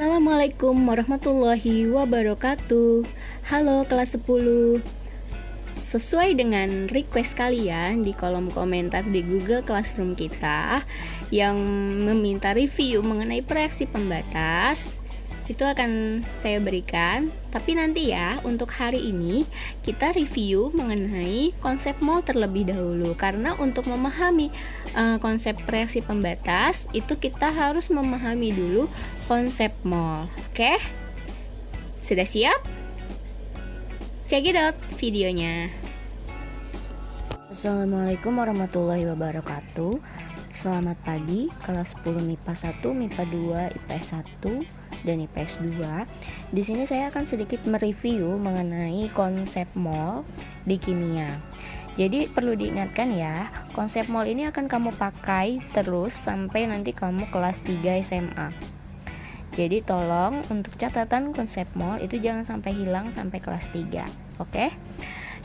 Assalamualaikum warahmatullahi wabarakatuh. Halo kelas 10. Sesuai dengan request kalian di kolom komentar di Google Classroom kita yang meminta review mengenai proyeksi pembatas, itu akan saya berikan. Tapi nanti ya, untuk hari ini kita review mengenai konsep mol terlebih dahulu. Karena untuk memahami konsep proyeksi pembatas, itu kita harus memahami dulu konsep mol. Oke? Sudah siap? Check it out videonya. Assalamualaikum warahmatullahi wabarakatuh. Selamat pagi kelas 10 MIPA 1, MIPA 2, IPS 1 dan IPS 2. Di sini saya akan sedikit mereview mengenai konsep mol di kimia. Jadi perlu diingatkan ya, konsep mol ini akan kamu pakai terus sampai nanti kamu kelas 3 SMA. Jadi tolong untuk catatan konsep mol itu jangan sampai hilang sampai kelas 3. Oke?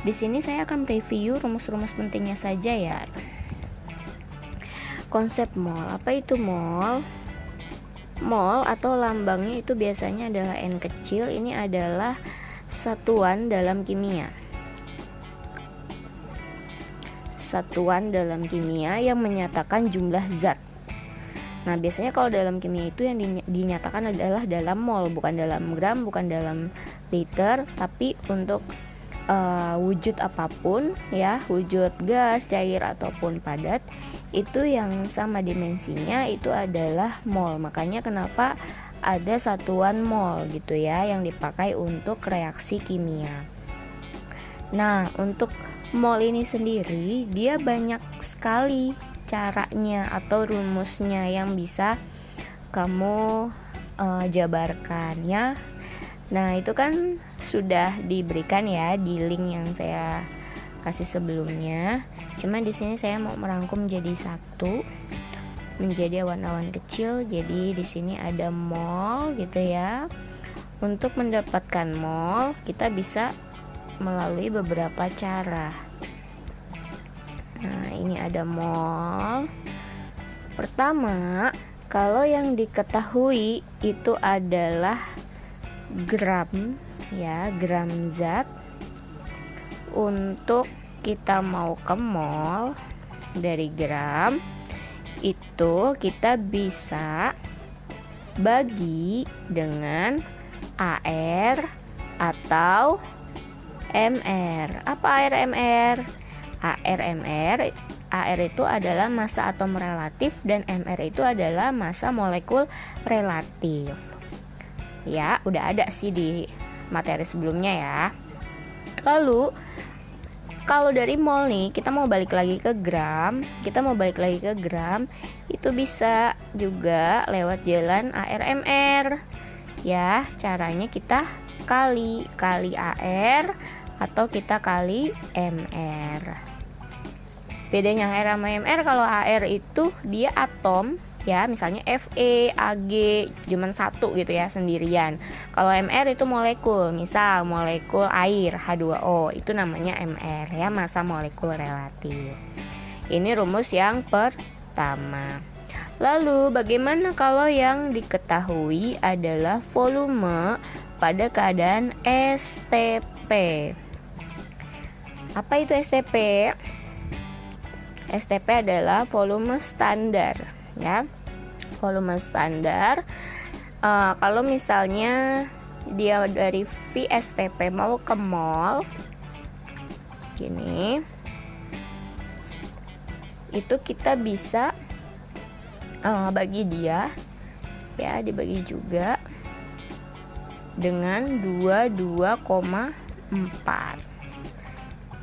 Di sini saya akan review rumus-rumus pentingnya saja ya. Konsep mol, apa itu mol? Mol atau lambangnya itu biasanya adalah N kecil. Ini adalah satuan dalam kimia. Satuan dalam kimia yang menyatakan jumlah zat. Nah, biasanya kalau dalam kimia itu yang dinyatakan adalah dalam mol, bukan dalam gram, bukan dalam liter, tapi untuk wujud apapun ya, wujud gas, cair ataupun padat, itu yang sama dimensinya itu adalah mol. Makanya kenapa ada satuan mol gitu ya yang dipakai untuk reaksi kimia. Nah, untuk mol ini sendiri dia banyak sekali caranya atau rumusnya yang bisa kamu jabarkan ya. Nah, itu kan sudah diberikan ya di link yang saya kasih sebelumnya. Cuma di sini saya mau merangkum jadi satu menjadi awan-awan kecil. Jadi di sini ada mol gitu ya. Untuk mendapatkan mol kita bisa melalui beberapa cara. Nah, ini ada mol. Pertama, kalau yang diketahui itu adalah gram ya, gram zat. Untuk kita mau ke mol dari gram itu kita bisa bagi dengan AR atau MR. Apa AR MR? AR itu adalah massa atom relatif dan MR itu adalah massa molekul relatif. Ya, udah ada sih di materi sebelumnya ya. Lalu kalau dari mol nih kita mau balik lagi ke gram, itu bisa juga lewat jalan ARMR. Ya, caranya kita kali AR atau kita kali MR. Bedanya AR sama MR, kalau AR itu dia atom ya, misalnya Fe, Ag cuman satu gitu ya, sendirian. Kalau MR itu molekul, misal molekul air H2O, itu namanya MR ya, massa molekul relatif. Ini rumus yang pertama. Lalu bagaimana kalau yang diketahui adalah volume pada keadaan STP? Apa itu STP? STP adalah volume standar ya, volume standar. Kalau misalnya dia dari VSTP mau ke mol gini, itu kita bisa bagi dia ya, dibagi juga dengan 22,4.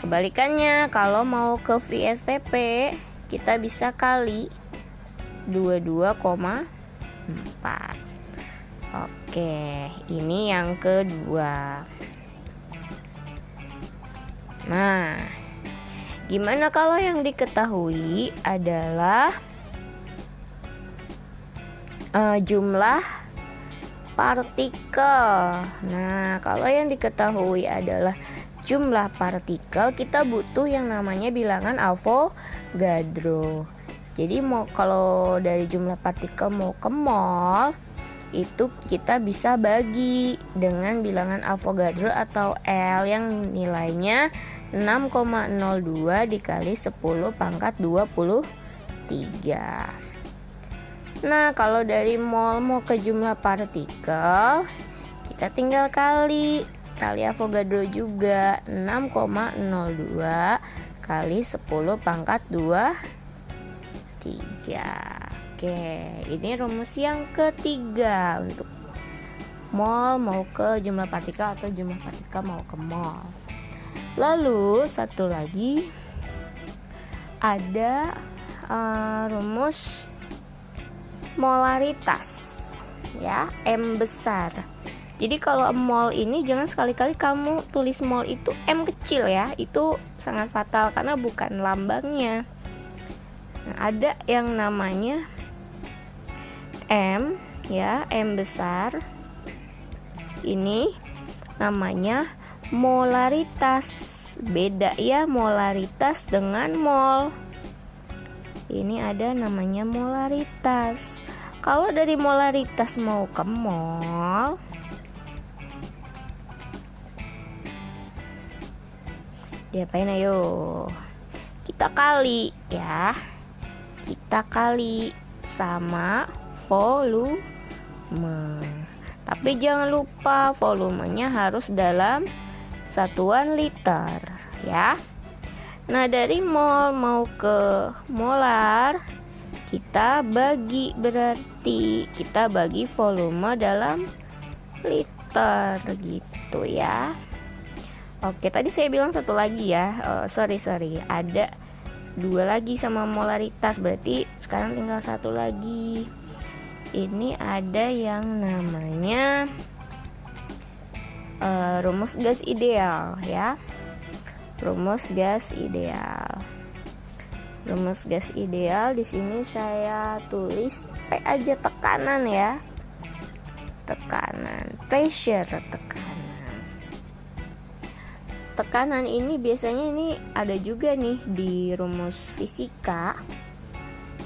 Kebalikannya, kalau mau ke VSTP kita bisa kali 22,4. Oke, ini yang kedua. Nah, gimana kalau yang diketahui adalah jumlah partikel. Nah, kalau yang diketahui adalah jumlah partikel, kita butuh yang namanya bilangan Avogadro. Jadi kalau dari jumlah partikel mau ke mol, itu kita bisa bagi dengan bilangan Avogadro atau L yang nilainya 6,02 dikali 10 pangkat 23. Nah, kalau dari mol mau ke jumlah partikel, kita tinggal kali Avogadro juga, 6,02 kali 10 pangkat 23. Oke, ini rumus yang ketiga untuk mol mau ke jumlah partikel atau jumlah partikel mau ke mol. Lalu satu lagi ada rumus molaritas ya, M besar. Jadi kalau mol ini jangan sekali-kali kamu tulis mol itu M kecil ya, itu sangat fatal karena bukan lambangnya. Nah, ada yang namanya M ya, M besar. Ini namanya molaritas. Beda ya molaritas dengan mol. Ini ada namanya molaritas. Kalau dari molaritas mau ke mol, diapain ayo? Kita kali ya. Kita kali sama volume. Tapi jangan lupa volumenya harus dalam satuan liter ya. Nah, dari mol mau ke molar, kita bagi, berarti kita bagi volume dalam liter gitu ya. Oke, tadi saya bilang satu lagi ya. Sorry, ada dua lagi sama molaritas, berarti sekarang tinggal satu lagi. Ini ada yang namanya rumus gas ideal ya. Rumus gas ideal. Rumus gas ideal di sini saya tulis P aja, tekanan ya. Tekanan, pressure, tekanan. Tekanan ini biasanya ini ada juga nih di rumus fisika.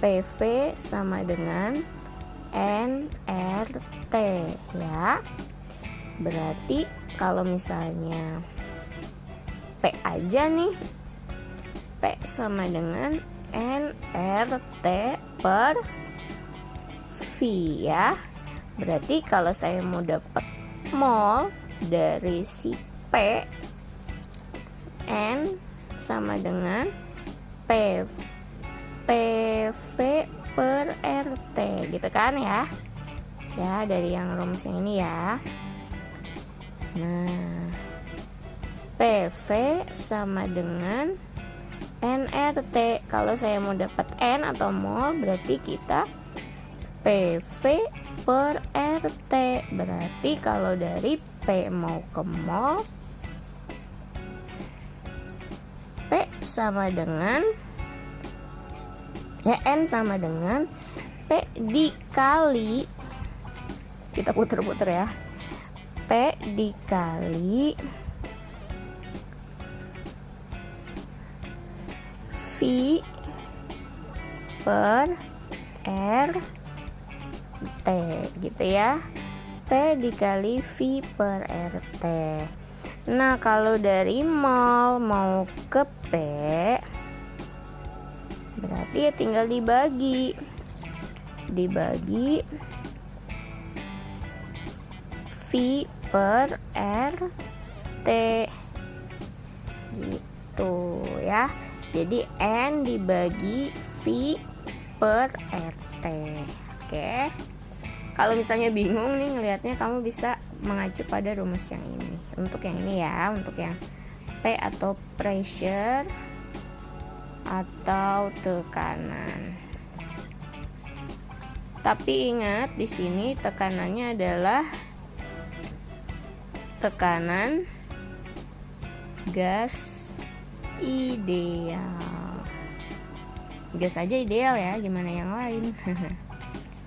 PV sama dengan nRT ya. Berarti kalau misalnya P aja nih, P sama dengan nRT per V ya. Berarti kalau saya mau dapat mol dari si P, N sama dengan PV per RT gitu kan ya. Ya, dari yang rumus yang ini ya. Nah, PV sama dengan nRT. Kalau saya mau dapat N atau mol, berarti kita PV per RT. Berarti kalau dari P mau ke mol, P sama dengan N sama dengan P dikali, kita puter-puter ya, P dikali V per RT gitu ya. P dikali V per RT. Nah, kalau dari mol mau ke P, berarti ya tinggal dibagi V per RT gitu ya. Jadi N dibagi V per RT. Oke. Kalau misalnya bingung nih ngelihatnya, kamu bisa mengacu pada rumus yang ini. Untuk yang ini ya, untuk yang P atau pressure atau tekanan. Tapi ingat di sini tekanannya adalah tekanan gas ideal. Gas aja ideal ya, gimana yang lain?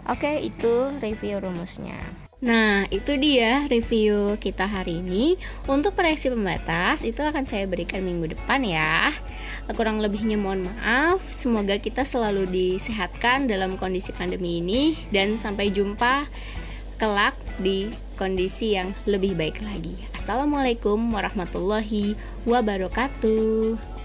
Oke, itu review rumusnya. Nah, itu dia review kita hari ini. Untuk proyeksi pembatas itu akan saya berikan minggu depan ya. Kurang lebihnya mohon maaf. Semoga kita selalu disehatkan dalam kondisi pandemi ini. Dan sampai jumpa kelak di kondisi yang lebih baik lagi. Assalamualaikum warahmatullahi wabarakatuh.